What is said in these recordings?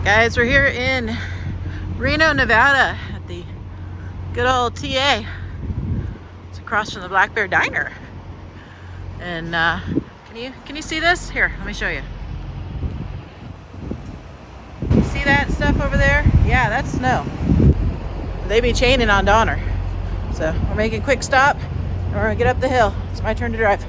Guys, we're here in Reno, Nevada at the good old TA. It's across from the Black Bear Diner. And can you see this? Here, let me show you. You see that stuff over there? Yeah, that's snow. They be chaining on Donner. So we're making a quick stop and we're gonna get up the hill. It's my turn to drive.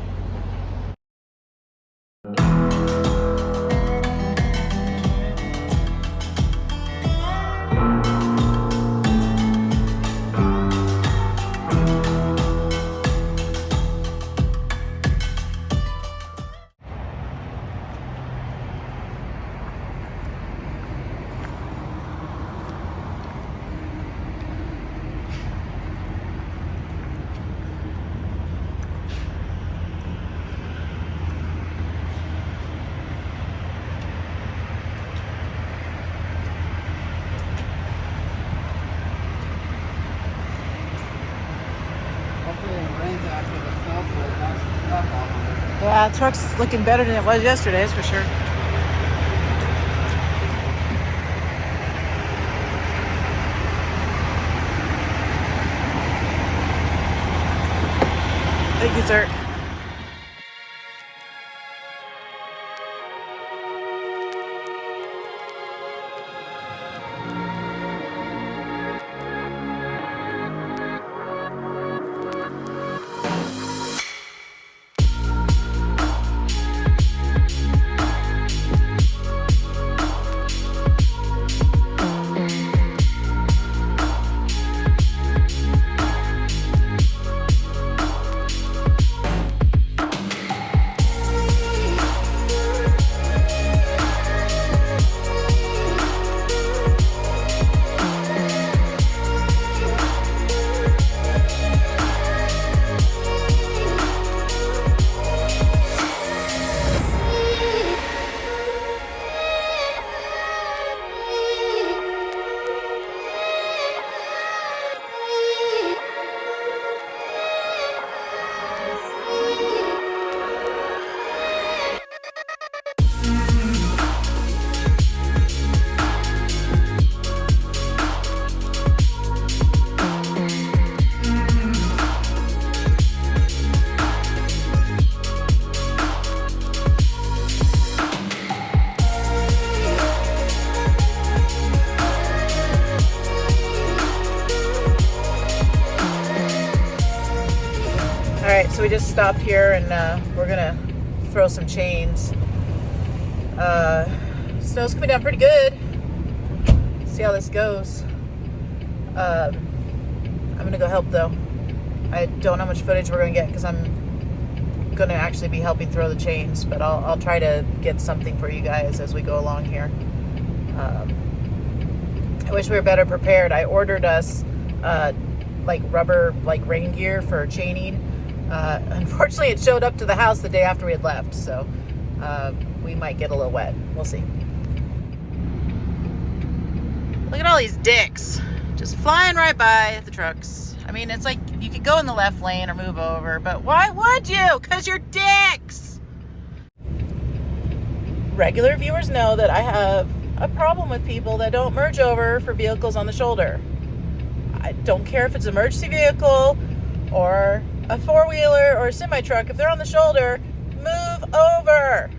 Yeah, the truck's looking better than it was yesterday, that's for sure. Thank you, sir. Alright, so we just stopped here and we're gonna throw some chains. Snow's coming down pretty good. See how this goes. I'm gonna go help though. I don't know how much footage we're gonna get because I'm gonna actually be helping throw the chains, but I'll try to get something for you guys as we go along here. I wish we were better prepared. I ordered us like rubber rain gear for chaining. Unfortunately, it showed up to the house the day after we had left, so we might get a little wet. We'll see. Look at all these dicks just flying right by the trucks. I mean, it's like you could go in the left lane or move over, but why would you? Because you're dicks! Regular viewers know that I have a problem with people that don't merge over for vehicles on the shoulder. I don't care if it's an emergency vehicle or a four-wheeler or a semi-truck. If they're on the shoulder, move over.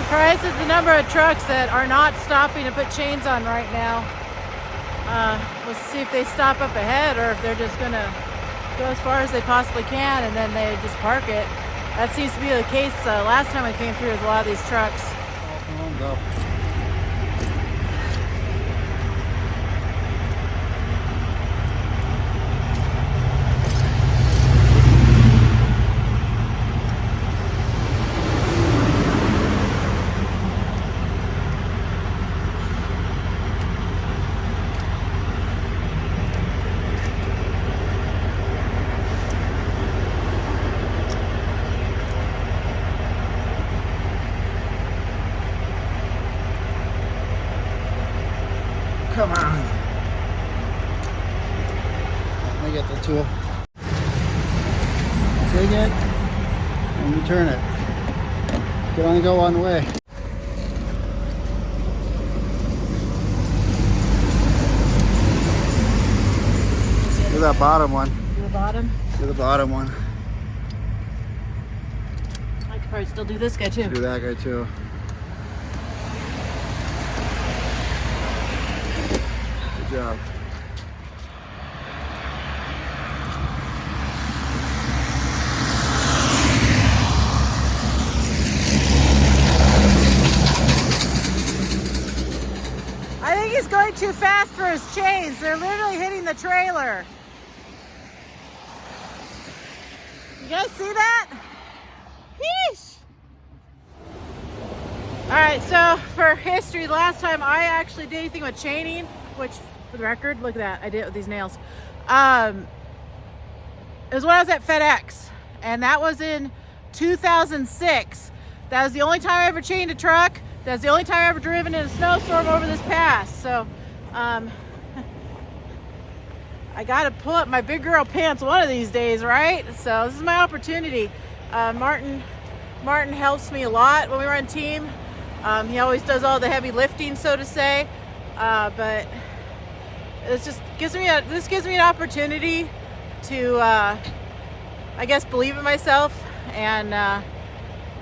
Surprised at the number of trucks that are not stopping to put chains on right now. We'll see if they stop up ahead or if they're just gonna go as far as they possibly can and then they just park it. That seems to be the case last time I came through with a lot of these trucks. Go. Come on. Let me get the tool. Dig it and you turn it. You can only go one way. Do that bottom one. Do the bottom? Do the bottom one. I could probably still do this guy too. Do that guy too. Good job. I think he's going too fast for his chains. They're literally hitting the trailer. You guys see that? Yeesh. All right, so for history, last time I actually did anything with chaining, which for the record, look at that, I did it with these nails. It was when I was at FedEx, and that was in 2006. That was the only time I ever chained a truck. That's the only time I ever driven in a snowstorm over this pass. So I gotta pull up my big girl pants one of these days, right? So this is my opportunity. Martin helps me a lot when we run team. He always does all the heavy lifting, so to say. But it just gives me an opportunity to, I guess, believe in myself. And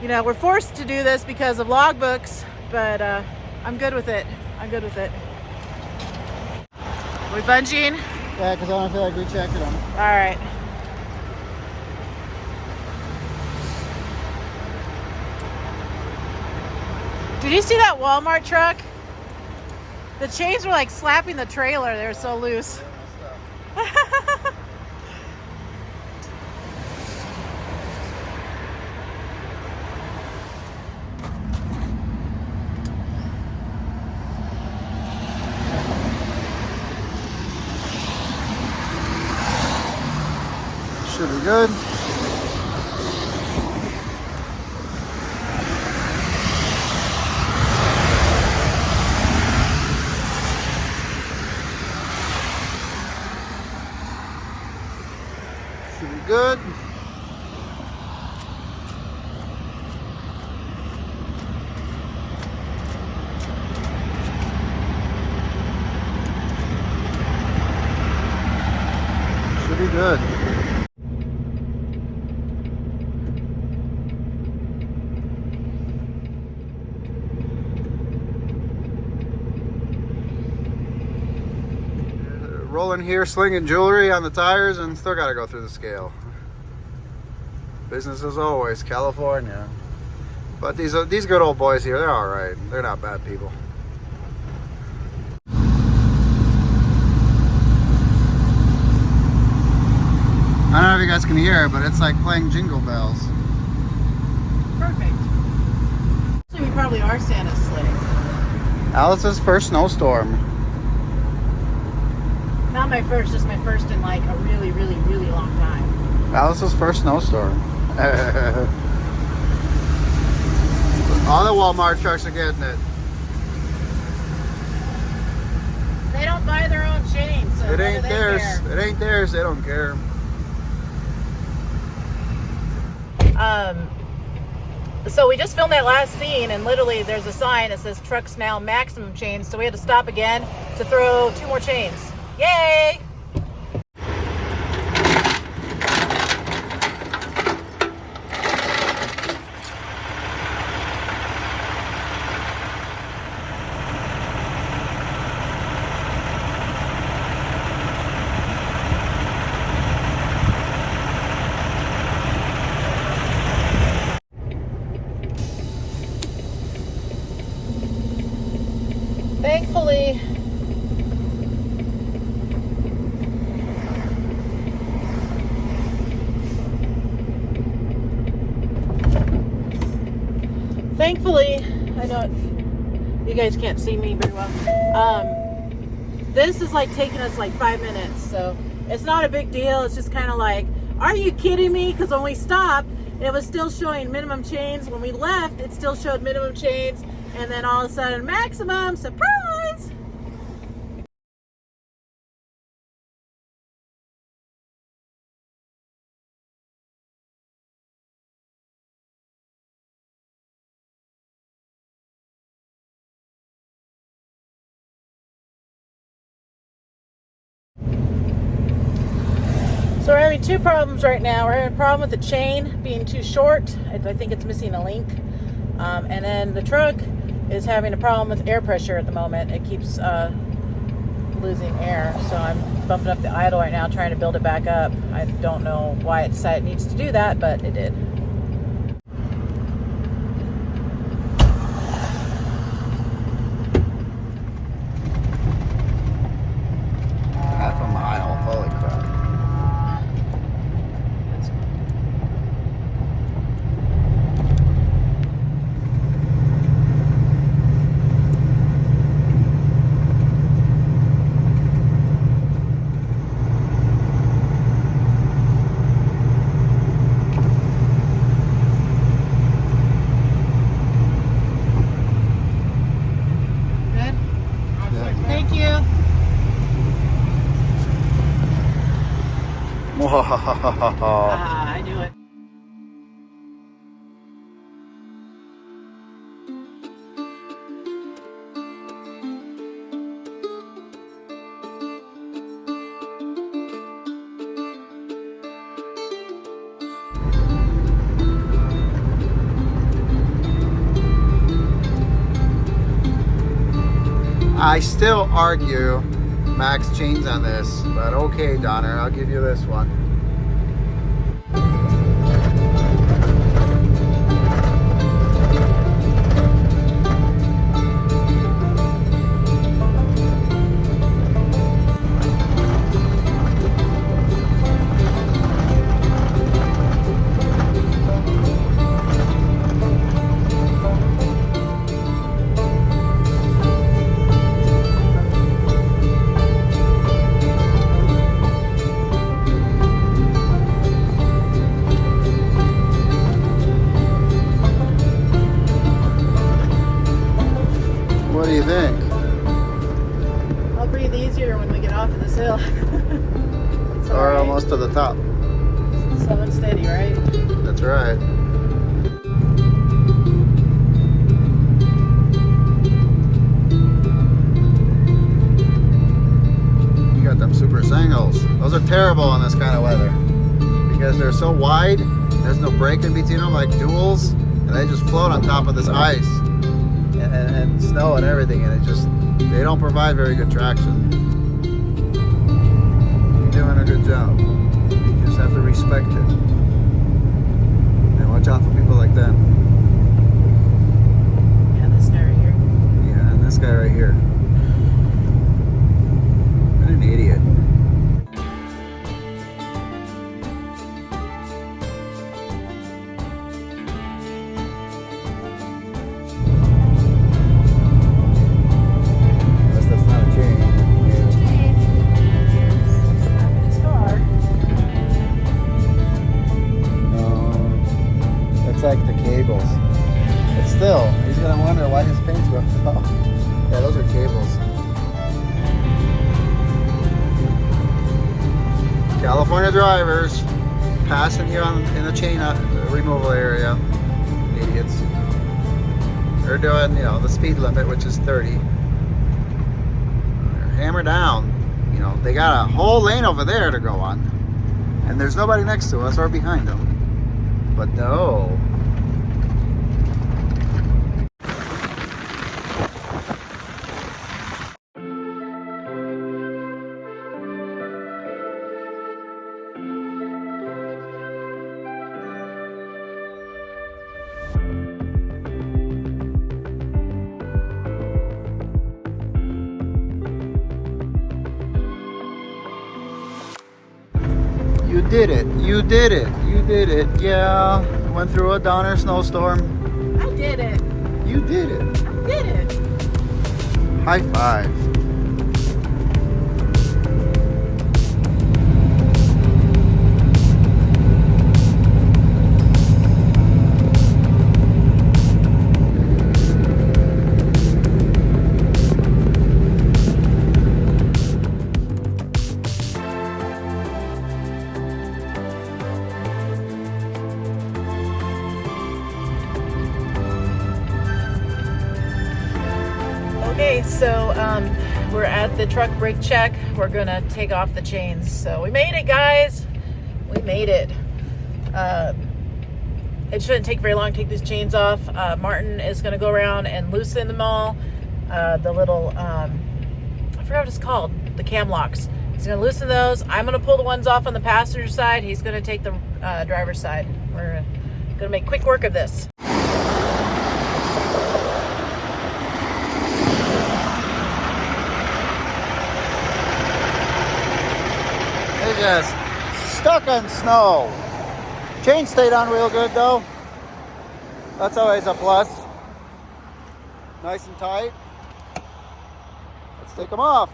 you know, we're forced to do this because of logbooks, but I'm good with it. I'm good with it. We bungeeing? Yeah, because I don't feel like rechecking them. All right. Did you see that Walmart truck? The chains were like slapping the trailer. They were so loose. Should be good. Should be good. Should be good. Rolling here, slinging jewelry on the tires, and still got to go through the scale. Business as always, California. But these good old boys here, they're all right. They're not bad people. I don't know if you guys can hear it, but it's like playing Jingle Bells. Perfect. So we probably are Santa's sleigh. Alice's first snowstorm. Not my first, just my first in like a really, really, really long time. Alice's first snowstorm. All the Walmart trucks are getting it. They don't buy their own chains, so It what ain't do they theirs. care? It ain't theirs. They don't care. So we just filmed that last scene, and literally there's a sign that says trucks now maximum chains, so we had to stop again to throw 2 more chains. Yay! Thankfully, I know you guys can't see me very well. This is like taking us like 5 minutes, so it's not a big deal. It's just kind of like, are you kidding me? Because when we stopped, it was still showing minimum chains. When we left, it still showed minimum chains, and then all of a sudden, maximum. Surprise! So we're having two problems right now. We're having a problem with the chain being too short. I think it's missing a link. And then the truck is having a problem with air pressure at the moment. It keeps losing air. So I'm bumping up the idle right now, trying to build it back up. I don't know why it decided it needs to do that, but it did. Half a mile. Holy crap. Thank you. I knew it. I still argue max chains on this, but okay, Donner, I'll give you this one. What do you think? I'll breathe easier when we get off of this hill. It's all Or right. almost to the top. Slow and steady, right? That's right. You got them super singles. Those are terrible in this kind of weather because they're so wide. There's no break in between them like duals, and they just float on top of this ice and snow and everything, and they don't provide very good traction. You're doing a good job. You just have to respect it. And watch out for people like that. Yeah, this guy right here. Yeah, and this guy right here. What an idiot. Guess that's not a chain. His car. No, that's like the cables. But still, he's gonna wonder why his paint's rubbed off. Yeah, those are cables. California drivers passing you in the chain removal area. Idiots. They're doing, the speed limit, which is 30. They're hammered down. They got a whole lane over there to go on. And there's nobody next to us or behind them. But no. did it. You did it. You did it. Yeah. Went through a Donner snowstorm. I did it. You did it. I did it. High five. Okay, so we're at the truck brake check. We're gonna take off the chains. So we made it, guys. We made it. It shouldn't take very long to take these chains off. Martin is gonna go around and loosen them all. The little, I forgot what it's called, the cam locks. He's gonna loosen those. I'm gonna pull the ones off on the passenger side. He's gonna take the driver's side. We're gonna make quick work of this. They just stuck on snow. Chain stayed on real good though. That's always a plus. Nice and tight. Let's take them off.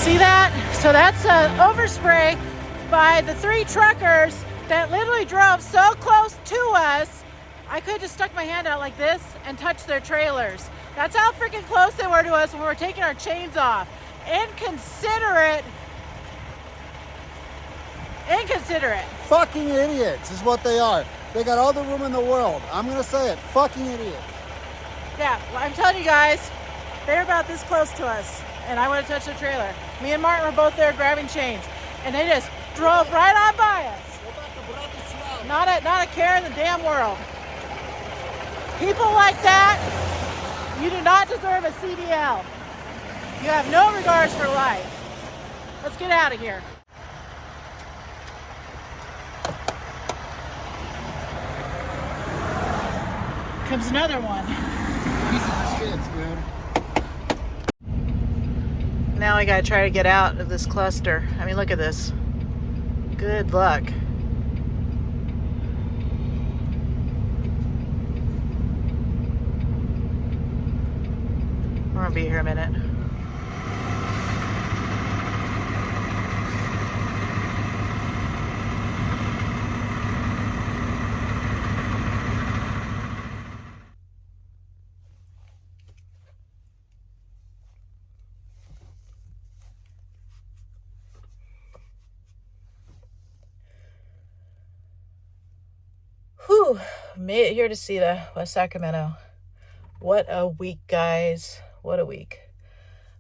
See that? So that's an overspray by the 3 truckers that literally drove so close to us. I could have just stuck my hand out like this and touched their trailers. That's how freaking close they were to us when we were taking our chains off. Inconsiderate. Inconsiderate. Fucking idiots is what they are. They got all the room in the world. I'm gonna say it. Fucking idiots. Yeah, well, I'm telling you guys, they're about this close to us. And I want to touch the trailer. Me and Martin were both there grabbing chains. And they just drove right on by us. Not a care in the damn world. People like that, you do not deserve a CDL. You have no regards for life. Let's get out of here. Comes another one. Pieces of shit, dude. Now I gotta try to get out of this cluster. I mean, look at this. Good luck. We're gonna be here a minute. Whew, made it here to see the West Sacramento. What a week, guys. What a week.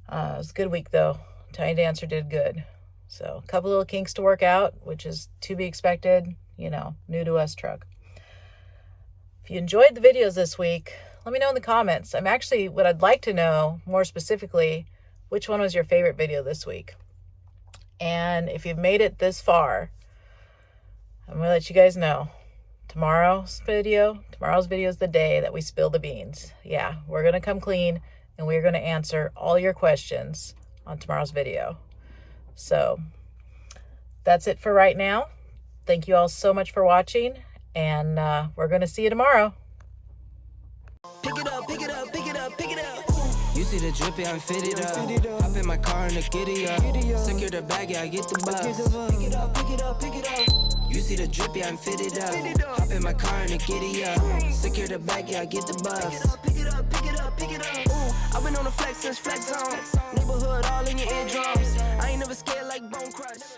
It was a good week, though. Tiny Dancer did good. So a couple little kinks to work out, which is to be expected, you know, new to us truck. If you enjoyed the videos this week, let me know in the comments. What I'd like to know more specifically, which one was your favorite video this week? And if you've made it this far, I'm going to let you guys know. Tomorrow's video is the day that we spill the beans. Yeah, we're going to come clean and we're going to answer all your questions on tomorrow's video. So that's it for right now. Thank you all so much for watching, and we're going to see you tomorrow. Pick it up, pick it up, pick it up, pick it up. see the drip, yeah, I'm fitted up. Hop in my car and the giddy up. Secure the bag, yeah, I get the bus. Pick it up, pick it up, pick it up. You see the drip, yeah, I'm fitted up. Hop in my car and the giddy up. Secure the bag, yeah, I get the bus. Pick it up, pick it up, pick it up, pick it up. Ooh, I've been on the flex since flex zone. Neighborhood all in your eardrums. I ain't never scared like Bone Crush.